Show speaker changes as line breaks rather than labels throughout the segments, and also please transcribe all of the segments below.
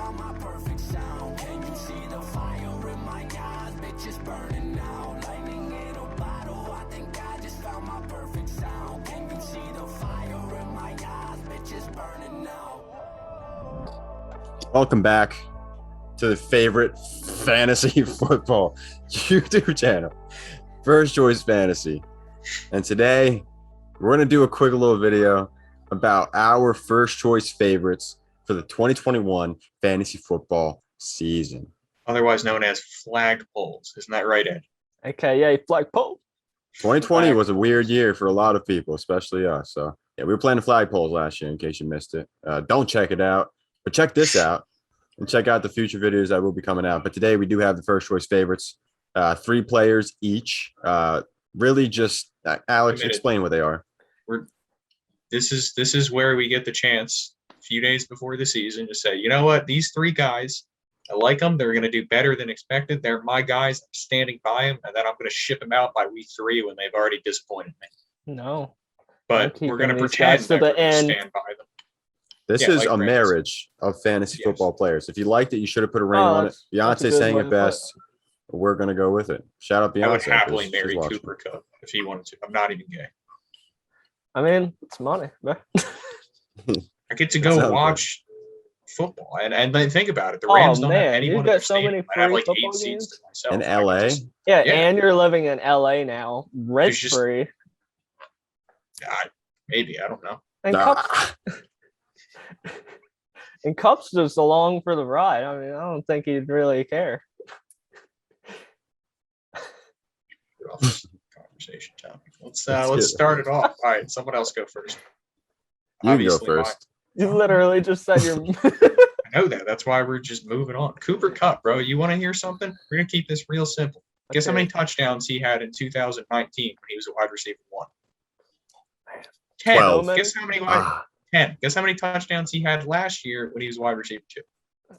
found my perfect sound. Can you see the fire in my eyes? Bitches burning out. Lightning in a bottle. I think I just found my perfect sound. Can you see the fire in my eyes? Bitches burning out.
Welcome back to the favorite fantasy football YouTube channel, First Choice Fantasy. And today we're going to do a quick little video about our first choice favorites for the 2021 fantasy football season.
Otherwise known as Flagpoles. Isn't that right, Ed?
AKA Flagpole.
2020 was a weird year for a lot of people, especially us. So yeah, we were playing the Flagpoles last year in case you missed it. Don't check it out, but check this out and check out the future videos that will be coming out. But today we do have the first choice favorites, 3 players each. Really just Alex, explain what they are.
This is where we get the chance a few days before the season to say, you know what, these 3 guys, I like them. They're going to do better than expected. They're my guys. I'm standing by them, and then I'm going to ship them out by week 3 when they've already disappointed me.
No,
but we're going to pretend that we're going to stand by them.
This is a marriage of fantasy football players. If you liked it, you should have put a ring on it. Beyonce saying it best. We're going to go with it. Shout out Beyonce.
I would happily marry Cooper Kupp if he wanted to. I'm not even gay.
I mean, it's money, man.
I get to go watch football, and then think about it. The Rams don't have anyone.
You've got so many
I have like
free
8 seats to myself.
In LA?
Yeah, and you're living in LA now, rent free.
Maybe, I don't know.
And Kupp's just along for the ride. I mean, I don't think he'd really care.
Conversation topic. Let's start it off. All right, someone else go first.
You can go first.
You literally just said your.
I know that. That's why we're just moving on. Cooper Kupp, bro. You want to hear something? We're gonna keep this real simple. Guess how many touchdowns he had in 2019 when he was a wide receiver 1? 10.
12.
Guess how many 10. Guess how many touchdowns he had last year when he was wide receiver 2?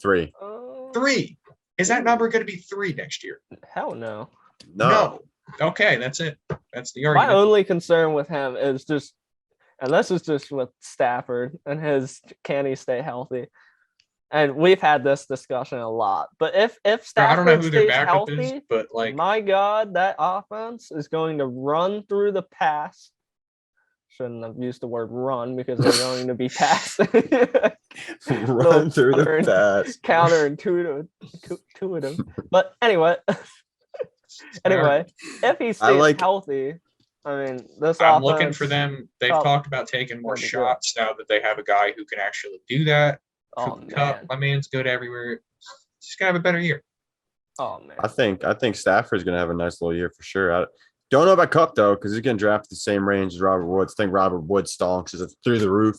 3.
3. Is that number going to be 3 next year?
Hell no.
No. Okay, that's it. That's the argument.
My only concern with him is just, and this is just with Stafford and can he stay healthy? And we've had this discussion a lot. But if Stafford stays healthy,
but like,
my God, that offense is going to run through the pass. Shouldn't have used the word run because they're going to be passing.
Run through the pass.
Counterintuitive. But anyway, if he stays healthy, I mean,
I'm looking for them. They've talked about taking more shots now that they have a guy who can actually do that.
Oh, man.
Kupp, my man's good everywhere. He's gonna have a better year.
Oh man.
I think Stafford's gonna have a nice little year for sure. I don't know about Kupp though, because he's getting drafted the same range as Robert Woods. I think Robert Woods stonks is through the roof.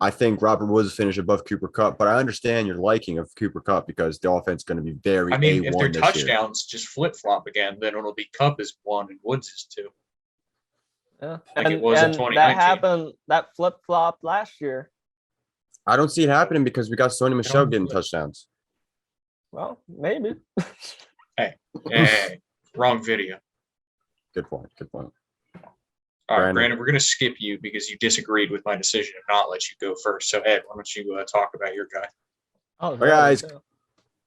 I think Robert Woods finished above Cooper Kupp, but I understand your liking of Cooper Kupp because the offense is going to be very.
I mean, if their touchdowns just flip flop again, then it'll be Kupp is 1 and Woods is 2.
Yeah,
like it was in 2019.
That happened. That flip flop last year.
I don't see it happening because we got Sony Michel getting touchdowns.
Well, maybe.
Hey, wrong video.
Good point.
All right, Brandon, we're going to skip you because you disagreed with my decision and not let you go first. So, Ed, why don't you talk about your guy?
Oh, guys,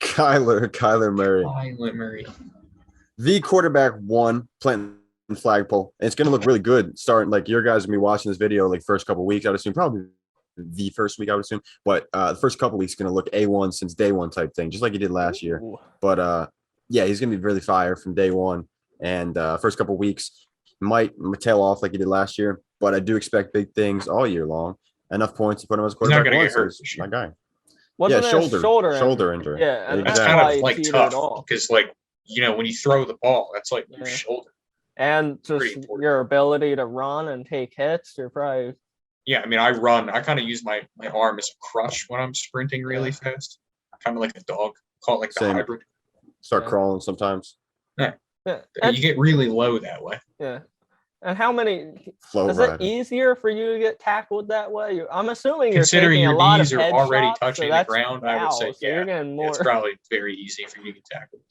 Kyler Murray.
Kyler Murray.
The quarterback 1 playing flagpole. And it's going to look really good starting, like your guys will be watching this video like first couple of weeks, I would assume. Probably the first week, I would assume. But the first couple of weeks is going to look A1 since day 1 type thing, just like he did last year. But, yeah, he's going to be really fire from day 1. And first couple of weeks might tail off like he did last year. But I do expect big things all year long. Enough points to put him as quarterback.
He's not going to get hurt.
My guy.
Wasn't
shoulder injury.
Yeah, and
that's kind of like tough because, like, you know, when you throw the ball, that's like your shoulder.
And just your ability to run and take hits, you're probably.
Yeah, I mean, I run. I kind of use my arm as a crush when I'm sprinting really fast. Kind of like a dog. Call it like the hybrid.
Start crawling sometimes.
Yeah. You get really low that way.
Yeah. And how many is it easier for you to get tackled that way? I'm assuming you're
considering
taking
your
a lot
knees
of
are already
shots,
touching the ground. I would say,
you're getting more.
It's probably very easy for you to get tackled.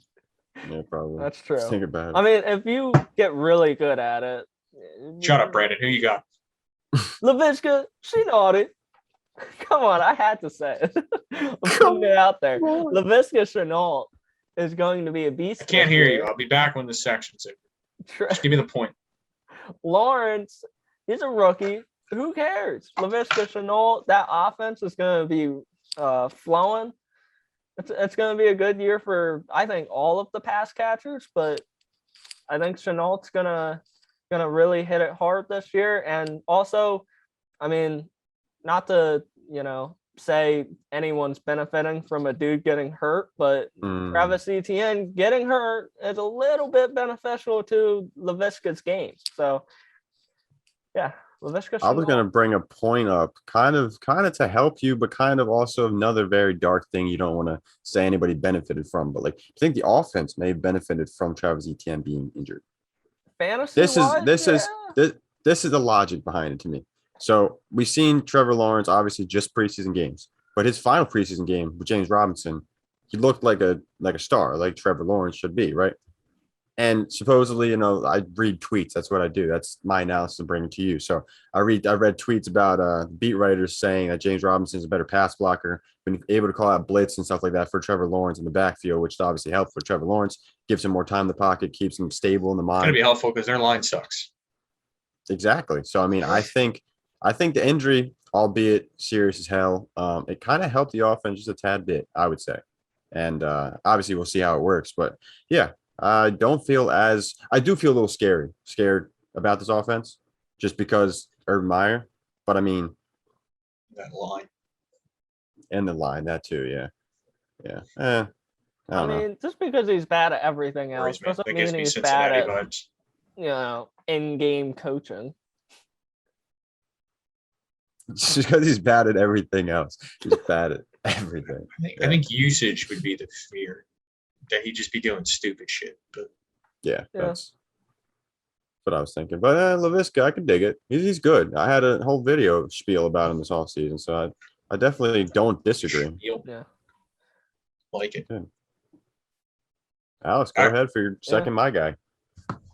Yeah, probably.
That's true.
Think about it.
I mean, if you get really good at it.
Shut up, Brandon. Who you got?
Laviska, SheNaughty. Come on, I had to say it. I'm putting it out there. Laviska Shenault is going to be a beast.
I can't hear you. I'll be back when this section's over. Just give me the point.
Lawrence, he's a rookie. Who cares? Laviska Shenault, that offense is going to be flowing. It's going to be a good year for, I think, all of the pass catchers, but I think Shenault's gonna really hit it hard this year. And also, I mean, not to say anyone's benefiting from a dude getting hurt, but Travis Etienne getting hurt is a little bit beneficial to Laviska's game. So yeah, Laviska.
I was gonna bring a point up, kind of to help you, but kind of also another very dark thing you don't want to say anybody benefited from. But like, I think the offense may have benefited from Travis Etienne being injured.
Fantasy. This
is the logic behind it to me. So we've seen Trevor Lawrence obviously just preseason games, but his final preseason game with James Robinson, he looked like a star, like Trevor Lawrence should be, right? And supposedly, I read tweets. That's what I do. That's my analysis and bring it to you. So I read tweets about beat writers saying that James Robinson is a better pass blocker, been able to call out blitz and stuff like that for Trevor Lawrence in the backfield, which is obviously helpful for Trevor Lawrence, gives him more time in the pocket, keeps him stable in the mind.
It's going to be helpful because their line sucks.
Exactly. So, I mean, I think the injury, albeit serious as hell, it kind of helped the offense just a tad bit, I would say. And obviously we'll see how it works. But yeah, I do feel a little scared about this offense just because Urban Meyer. But I mean,
that line.
And the line, that too, yeah. Yeah.
I mean, just because he's bad at everything else doesn't mean he's bad at in-game coaching.
Just because he's bad at everything else. He's bad at everything.
I think usage would be the fear. That he'd just be doing stupid shit. But
yeah. That's what I was thinking. But Laviska, I can dig it. He's good. I had a whole video spiel about him this offseason, so I definitely don't disagree.
Yeah.
Like it.
Good. Alex, go ahead for your second my guy.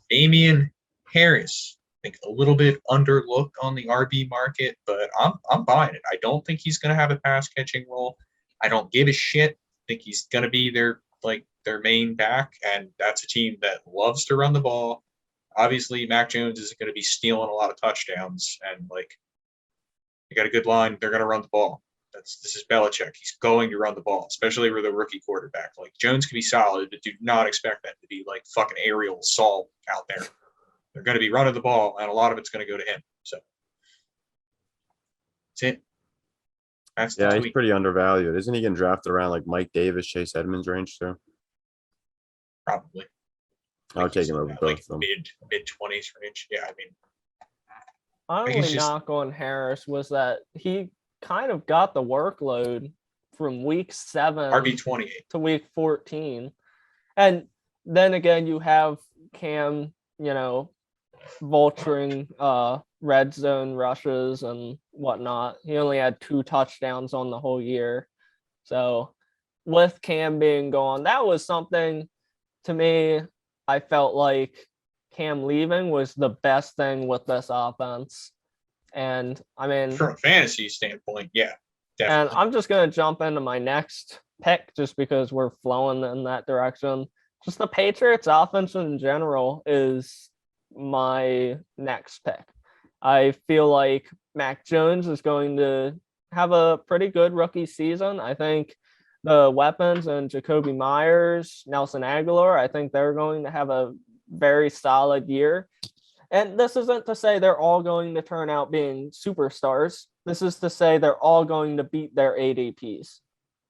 Damien Harris. I think a little bit underlooked on the RB market, but I'm buying it. I don't think he's gonna have a pass catching role. I don't give a shit. I think he's gonna be their main back, and that's a team that loves to run the ball. Obviously, Mac Jones is going to be stealing a lot of touchdowns, and they got a good line. They're going to run the ball. This is Belichick. He's going to run the ball, especially with a rookie quarterback. Jones can be solid, but do not expect that to be fucking aerial assault out there. They're going to be running the ball, and a lot of it's going to go to him. So that's it.
He's pretty undervalued. Isn't he getting drafted around Mike Davis, Chase Edmonds range too?
Probably.
I'll take him over both of them.
Mid 20s range. Yeah, I mean.
My only knock on Harris was that he kind of got the workload from week 7
RB28
to week 14. And then again, you have Cam, vulturing red zone rushes and whatnot. He only had 2 touchdowns on the whole year. So with Cam being gone, that was something to me. I felt like Cam leaving was the best thing with this offense. And I mean,
from a fantasy standpoint, yeah, definitely.
And I'm just going to jump into my next pick just because we're flowing in that direction. Just the Patriots offense in general is my next pick. I feel like Mac Jones is going to have a pretty good rookie season. I think the weapons and Jacoby Myers, Nelson Aguilar, I think they're going to have a very solid year. And this isn't to say they're all going to turn out being superstars. This is to say they're all going to beat their ADPs.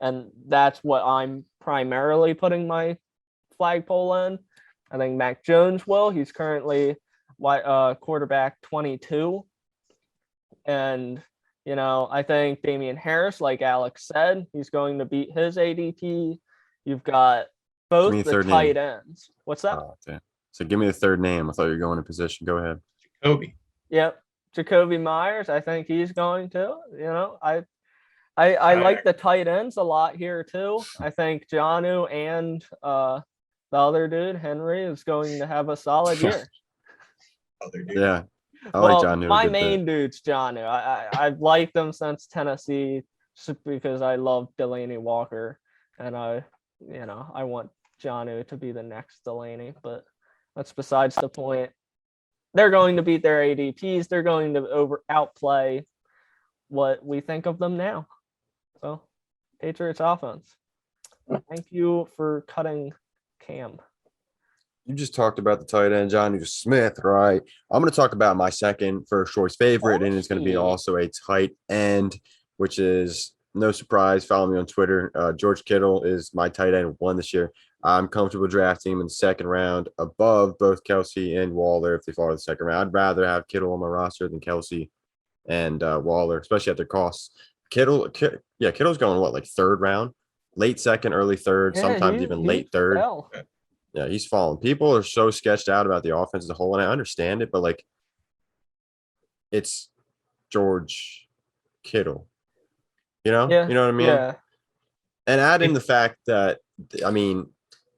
And that's what I'm primarily putting my flagpole in. I think Mac Jones will. He's currently quarterback 22. And, I think Damien Harris, like Alex said, he's going to beat his ADP. You've got both the tight ends. What's that?
Oh, okay. So give me the third name. I thought you were going to position. Go ahead.
Jacoby.
Yep. Jacoby Myers. I think he's going to. I like the tight ends a lot here too. I think Jonnu and the other dude, Henry, is going to have a solid year.
Yeah. I like Jonnu.
My main dude's Jonnu. I've liked him since Tennessee just because I love Delaney Walker, and I want Jonnu to be the next Delaney, but that's besides the point. They're going to beat their ADPs. They're going to outplay what we think of them now. So, Patriots offense. Thank you for cutting Cam.
You just talked about the tight end, Jonnu Smith, right? I'm going to talk about my second first choice favorite, and it's going to be also a tight end, which is no surprise. Follow me on Twitter. George Kittle is my tight end 1 this year. I'm comfortable drafting him in the second round above both Kelsey and Waller if they fall to the second round. I'd rather have Kittle on my roster than Kelsey and Waller, especially at their costs. Kittle's going like third round, late second, early third, sometimes even late third.
Fell.
Yeah, he's fallen. People are so sketched out about the offense as a whole, and I understand it, but like, it's George Kittle. You know what I mean?
Yeah.
And add in the fact that, I mean,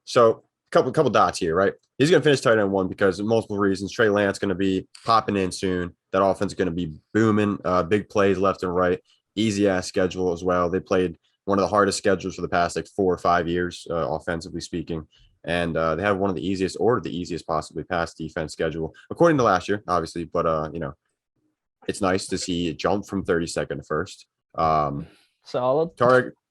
so couple dots here, right? He's going to finish tight end 1 because of multiple reasons. Trey Lance going to be popping in soon. That offense is going to be booming. Big plays left and right. Easy ass schedule as well. They played one of the hardest schedules for the past like 4 or 5 years, offensively speaking. And they have one of the easiest possibly pass defense schedule, according to last year, obviously. But, it's nice to see it jump from 32nd to first.
Solid.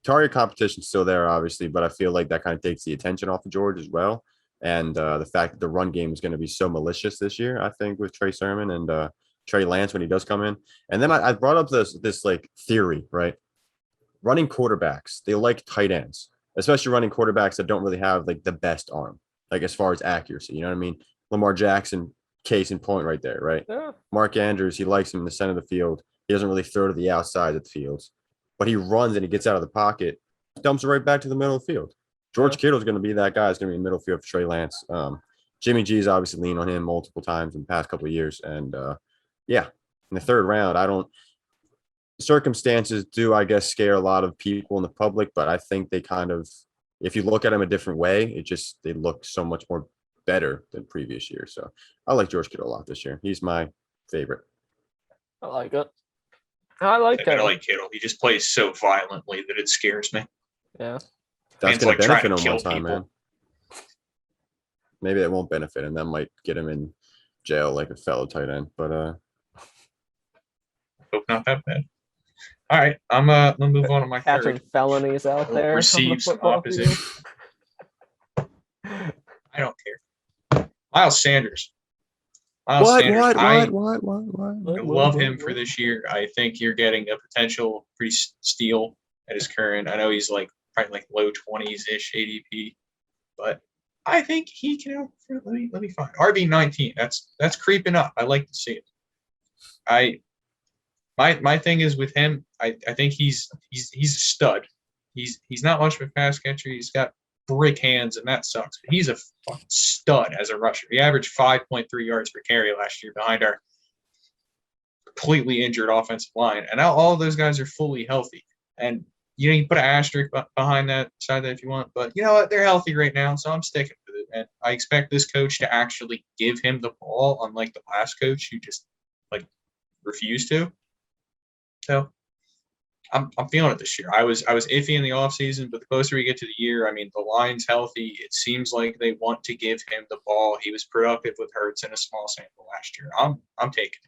Target competition's still there, obviously, but I feel like that kind of takes the attention off of George as well. And the fact that the run game is going to be so malicious this year, I think, with Trey Sermon and Trey Lance when he does come in. And then I brought up this like theory, right? Running quarterbacks, they like tight ends, especially running quarterbacks that don't really have like the best arm, like as far as accuracy. You know what I mean? Lamar Jackson, case in point right there, right?
Yeah.
Mark Andrews, he likes him in the center of the field. He doesn't really throw to the outside of the fields, but he runs and he gets out of the pocket, dumps it right back to the middle of the field. George Kittle is going to be that guy. It's going to be middle field for Trey Lance. Jimmy G's obviously leaned on him multiple times in the past couple of years. And in the third round, circumstances do, I guess, scare a lot of people in the public, but I think they kind of, if you look at them a different way, they look so much more better than previous years. So I like George Kittle a lot this year. He's my favorite.
I like it. I like
Kittle. He just plays so violently that it scares me.
Yeah.
That's going to benefit him one time, man. Maybe it won't benefit him. That might get him in jail like a fellow tight end. But
hope not that bad. All right, I'm gonna move on to my
catching
third.
felonies out there.
Receive some opposition. I don't care. Miles Sanders. I love him for this year. I think you're getting a potential pretty steal at his current. I know he's like probably like low 20s-ish ADP, but I think he can. Let me find RB19. That's creeping up. I like to see it. My thing is with him. I think he's a stud. He's not much of a pass catcher. He's got brick hands, and that sucks. But he's a fucking stud as a rusher. He averaged 5.3 yards per carry last year behind our completely injured offensive line. And now all of those guys are fully healthy. And you can put an asterisk behind that side that if you want. But you know what? They're healthy right now, so I'm sticking with it. And I expect this coach to actually give him the ball, unlike the last coach who just refused to. So I'm feeling it this year. I was iffy in the offseason, but the closer we get to the year, I mean, the line's healthy. It seems like they want to give him the ball. He was productive with Hurts in a small sample last year. I'm taking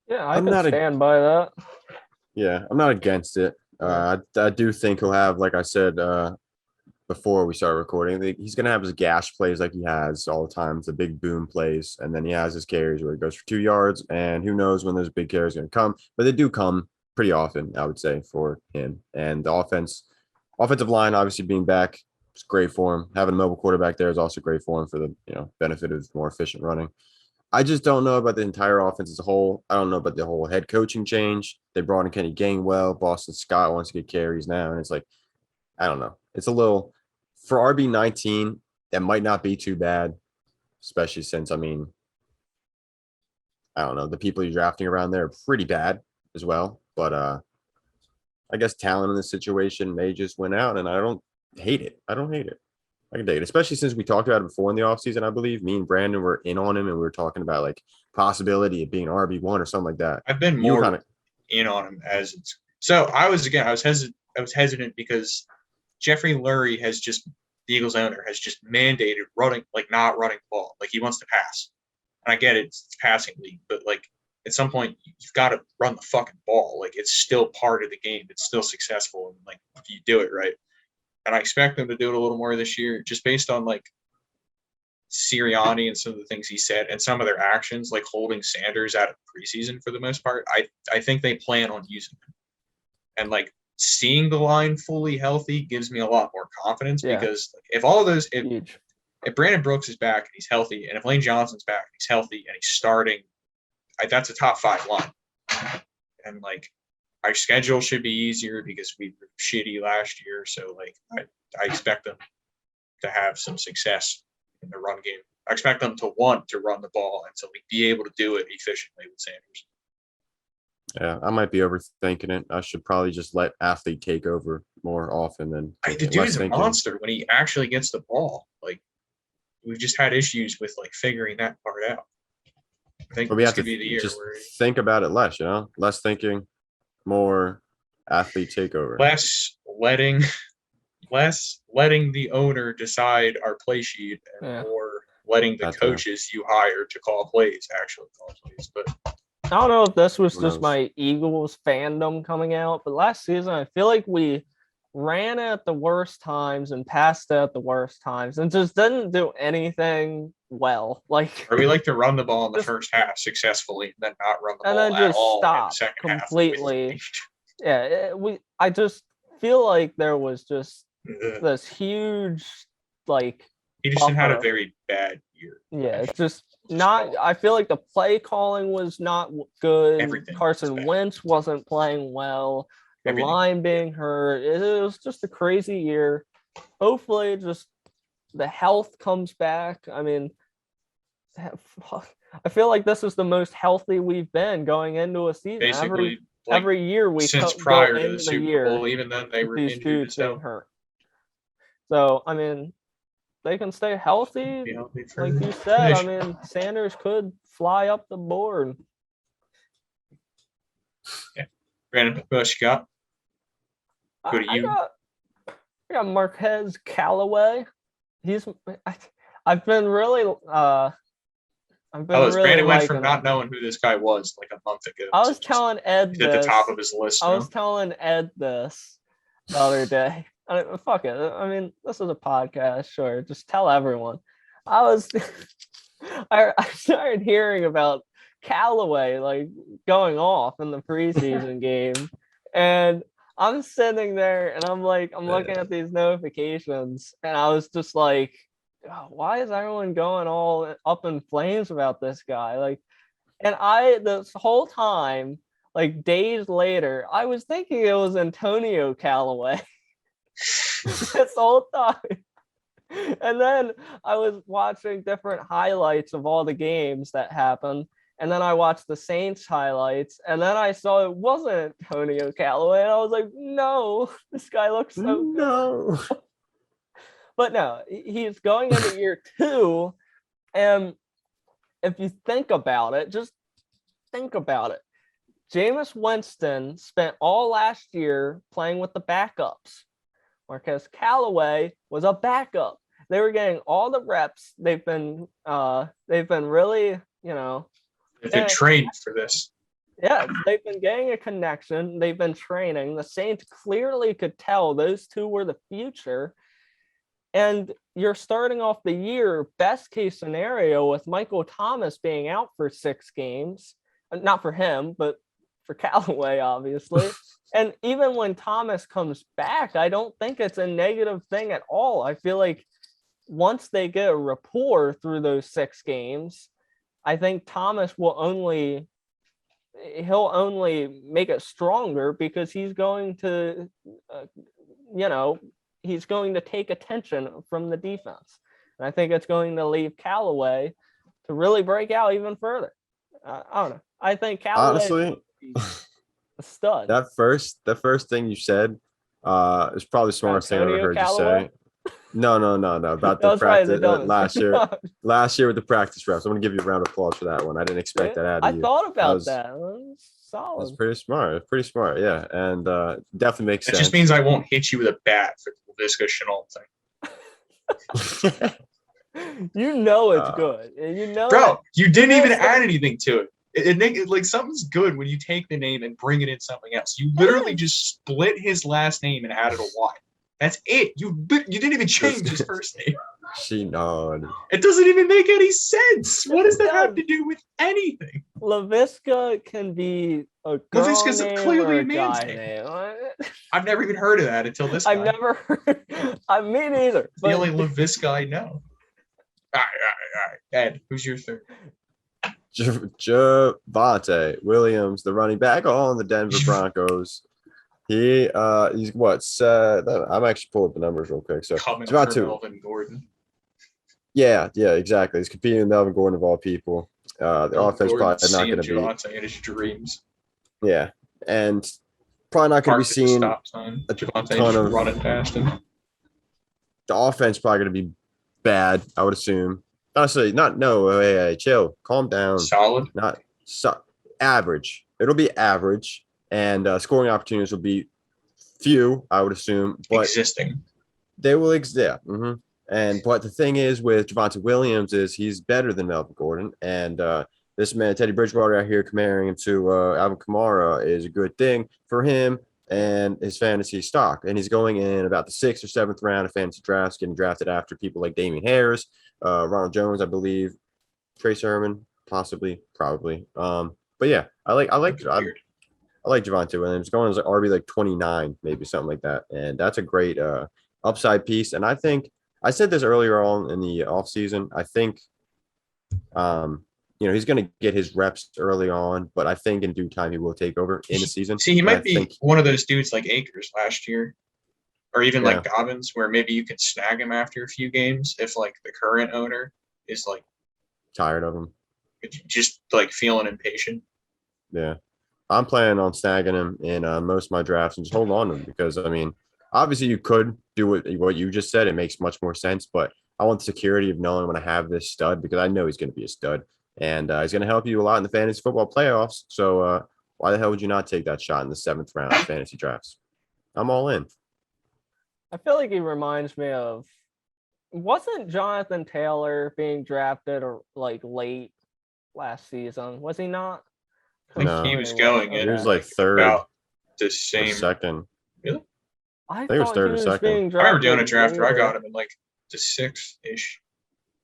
it.
Yeah, I can stand by that.
Yeah, I'm not against it. I do think he'll have, like I said before we started recording, he's going to have his gash plays like he has all the time, the big boom plays, and then he has his carries where he goes for 2 yards, and who knows when those big carries are going to come, but they do come pretty often, I would say, for him. And the offensive line obviously being back is great for him. Having a mobile quarterback there is also great for him for the benefit of more efficient running. I just don't know about the entire offense as a whole. I don't know about the whole head coaching change. They brought in Kenny Gainwell. Boston Scott wants to get carries now, and it's like, I don't know. It's a little – for RB19, that might not be too bad, especially since, I mean, I don't know. The people you're drafting around there are pretty bad as well. But I guess talent in this situation may just win out, and I don't hate it. I can dig it, especially since we talked about it before in the offseason, I believe. Me and Brandon were in on him, and we were talking about like possibility of being RB1 or something like that.
I've been
You
more
kind of
in on him as it's. So I was hesitant because Jeffrey Lurie the Eagles owner has just mandated not running the ball. Like he wants to pass. And I get it, it's a passing league, but like at some point you've got to run the fucking ball. Like it's still part of the game. It's still successful. And like if you do it right. And I expect them to do it a little more this year, just based on like Sirianni and some of the things he said and some of their actions, like holding Sanders out of preseason for the most part. I think they plan on using him. And like seeing the line fully healthy gives me a lot more confidence because if all of those, if Brandon Brooks is back and he's healthy, and if Lane Johnson's back and he's healthy and he's starting, that's a top 5 line. And like our schedule should be easier because we were shitty last year. So like I expect them to have some success in the run game. I expect them to want to run the ball and to like be able to do it efficiently with Sanders.
Yeah, I might be overthinking it. I should probably just let athlete take over more often than
the dude's a monster when he actually gets the ball. Like we've just had issues with like figuring that part out. I think
we have to be the year just think about it less, less thinking, more athlete takeover.
Less letting the owner decide our play sheet and more letting the coaches you hire to call plays actually call plays. But
I don't know if this was just my Eagles fandom coming out, but last season I feel like we ran at the worst times and passed at the worst times and just didn't do anything well. Like,
or we like to run the ball in the first half successfully and then not run the ball at all in the second
completely. I just feel like there was just this huge like.
He just had a very bad year.
Yeah, it's just not. I feel like the play calling was not good.
Everything
Carson Wentz wasn't playing well. The line being hurt. It was just a crazy year. Hopefully, just the health comes back. I mean, I feel like this is the most healthy we've been going into a season.
Basically,
every year we
since prior to the Super Bowl, even then they were injured as hell.
Hurt. So I mean, they can stay healthy, like you said. I mean, Sanders could fly up the board.
Yeah. Brandon, what else you got? Go to you.
I got Marquez Callaway. I've been really
Brandon went from not knowing who this guy was like a month ago.
I was telling Ed
this. At the top of his list.
I was telling Ed this the other day. Fuck it. I mean, this is a podcast. Sure, just tell everyone. I started hearing about Callaway like going off in the preseason game, and I'm sitting there and I'm looking at these notifications, and I was just like, oh, why is everyone going all up in flames about this guy? Like, and this whole time, like days later, I was thinking it was Antonio Callaway. This whole time. And then I was watching different highlights of all the games that happened. And then I watched the Saints highlights. And then I saw it wasn't Antonio Callaway. And I was like, no, this guy looks so
no.
But no, he's going into year 2. And if you think about it, just think about it. Jameis Winston spent all last year playing with the backups. Marquez Callaway was a backup. They were getting all the reps. They've been really,
they've been trained for this.
Yeah, they've been getting a connection. They've been training. The Saints clearly could tell those two were the future. And you're starting off the year, best case scenario, with Michael Thomas being out for 6 games. Not for him, but for Callaway, obviously. And even when Thomas comes back, I don't think it's a negative thing at all. I feel like once they get a rapport through those 6 games, I think Thomas will only make it stronger because he's going to, he's going to take attention from the defense. And I think it's going to leave Callaway to really break out even further. I don't know. I think Callaway
honestly,
a stud.
That first thing you said is probably the smartest thing I ever heard you say. No. About the
That was probably the
practice
dumbest.
last year with the practice reps. I'm gonna give you a round of applause for that one. I didn't expect that out
I
of you.
thought about
That
that. Was
was
solid.
pretty smart. It's pretty smart, yeah, and definitely makes
That
sense.
just means I won't hit you with a bat for the Laviska Shenault thing.
You know it's good. You know,
Bro, you didn't even
missed
add anything to it. It like something's good when you take the name and bring it in something else. You literally just split his last name and added a Y. That's it. You didn't even change his first name.
SheNaughty.
It doesn't even make any sense. What does that have to do with anything?
Laviska can be a girl
Laviska's
name
clearly
or
a
a
man's
guy
name.
name.
I've never even heard of that until this
I've
guy.
never heard. Me neither.
It's the only Laviska I know. All right. Ed, who's your third?
Javonte Williams, the running back on the Denver Broncos. He's what? I'm actually pulling up the numbers real quick. So
Coming for
Javonte.
Melvin Gordon.
Yeah, exactly. He's competing with Melvin Gordon of all people. The offense
Gordon's
probably not going to be.
Javonte in his dreams.
Yeah, and probably not going to be seeing
stop sign.
a
Javonte
ton of
running past him.
The offense probably going to be bad, I would assume. Honestly, hey, chill, calm down.
Solid.
Average. It'll be average, and scoring opportunities will be few, I would assume, but
existing.
They will exist. Yeah. Mm-hmm. And but the thing is with Javonte Williams is he's better than Melvin Gordon, and this man Teddy Bridgewater out here comparing him to Alvin Kamara is a good thing for him and his fantasy stock. And he's going in about the 6th or 7th round of fantasy drafts, getting drafted after people like Damien Harris, Ronald Jones, I believe, Trey Sermon, possibly, probably. But yeah, I like Javonte Williams going as like RB like 29, maybe something like that, and that's a great upside piece. And I think I said this earlier on in the offseason. I think, he's going to get his reps early on, but I think in due time he will take over in the season.
See, he might be one of those dudes like Akers last year, or even like Dobbins, where maybe you can snag him after a few games if like the current owner is like
tired of him,
just like feeling impatient.
Yeah, I'm planning on snagging him in most of my drafts and just hold on to him because I mean, obviously you could do what you just said. It makes much more sense, but I want the security of knowing when I have this stud because I know he's going to be a stud and he's going to help you a lot in the fantasy football playoffs. So why the hell would you not take that shot in the 7th round of fantasy drafts? I'm all in.
I feel like he reminds me of, wasn't Jonathan Taylor being drafted or like late last season? Was he not?
I think he was going in.
He was like third,
about the same.
Second.
Really?
I think it was third or second.
I remember doing a draft where I got him in like the 6th-ish.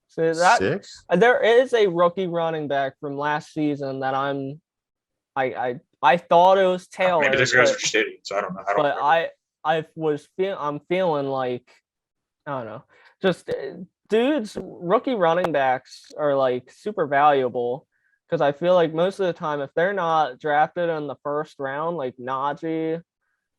So that
6?
There is a rookie running back from last season that I thought it was Taylor.
Maybe those guys are shitty, so I don't know.
I'm feeling like, I don't know, just dudes, rookie running backs are like super valuable because I feel like most of the time if they're not drafted in the 1st round, like Najee,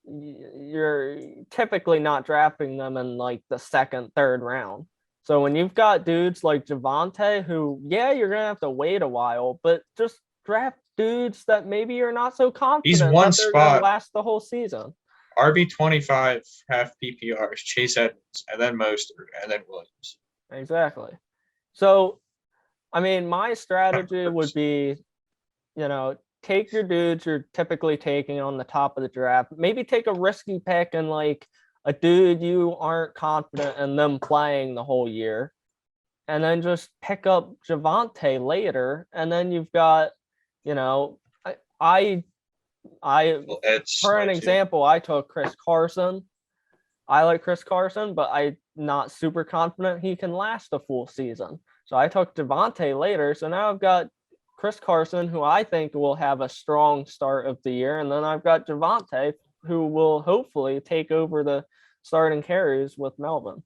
you're typically not drafting them in like the 2nd, 3rd round. So when you've got dudes like Javonte, who, you're going to have to wait a while, but just draft dudes that maybe you're not so confident
he's one
that they're
spot
going to last the whole season.
RB25, half PPRs, Chase Edmonds, and then Mostert, and then Williams.
Exactly. So, I mean, my strategy would be, take your dudes you're typically taking on the top of the draft. Maybe take a risky pick and like a dude you aren't confident in them playing the whole year. And then just pick up Javonte later. And then you've got, for an example, I took Chris Carson. I like Chris Carson, but I'm not super confident he can last a full season. So I took Javonte later. So now I've got Chris Carson, who I think will have a strong start of the year. And then I've got Javonte, who will hopefully take over the starting carries with Melvin.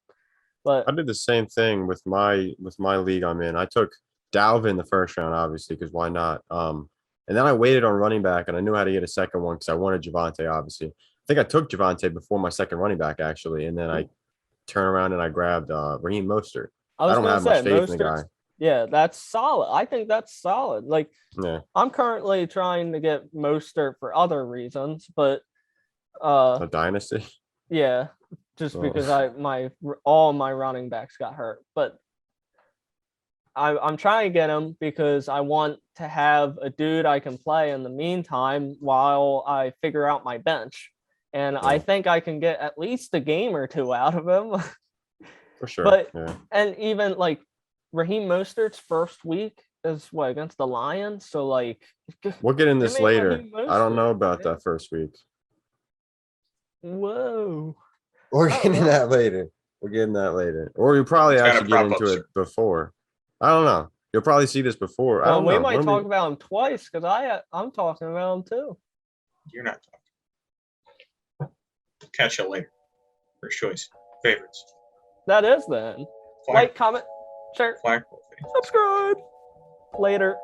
But
I did the same thing with my league I'm in. I took Dalvin the 1st round, obviously, because why not? And then I waited on running back, and I knew how to get a second one because I wanted Javonte, obviously. I think I took Javonte before my 2nd running back, actually, and then I turned around and I grabbed Raheem Mostert. I don't have much faith in the guy.
Yeah, that's solid. I think that's solid. Like, I'm currently trying to get Mostert for other reasons, but
a dynasty.
Yeah, just because all my running backs got hurt, but I'm trying to get him because I want to have a dude I can play in the meantime while I figure out my bench, and I think I can get at least a game or two out of him.
For sure.
But and even like Raheem Mostert's first week is what against the Lions, so like
we'll get in this later. I don't know about that first week.
Whoa.
We're getting that later. Or we probably actually get into it before. I don't know. You'll probably see this before. I don't know.
We might talk about him twice because I'm talking about him too.
You're not talking. Catch you later. First choice. Favorites.
That is then. Like, comment, share,
Flagpole.
subscribe. Later.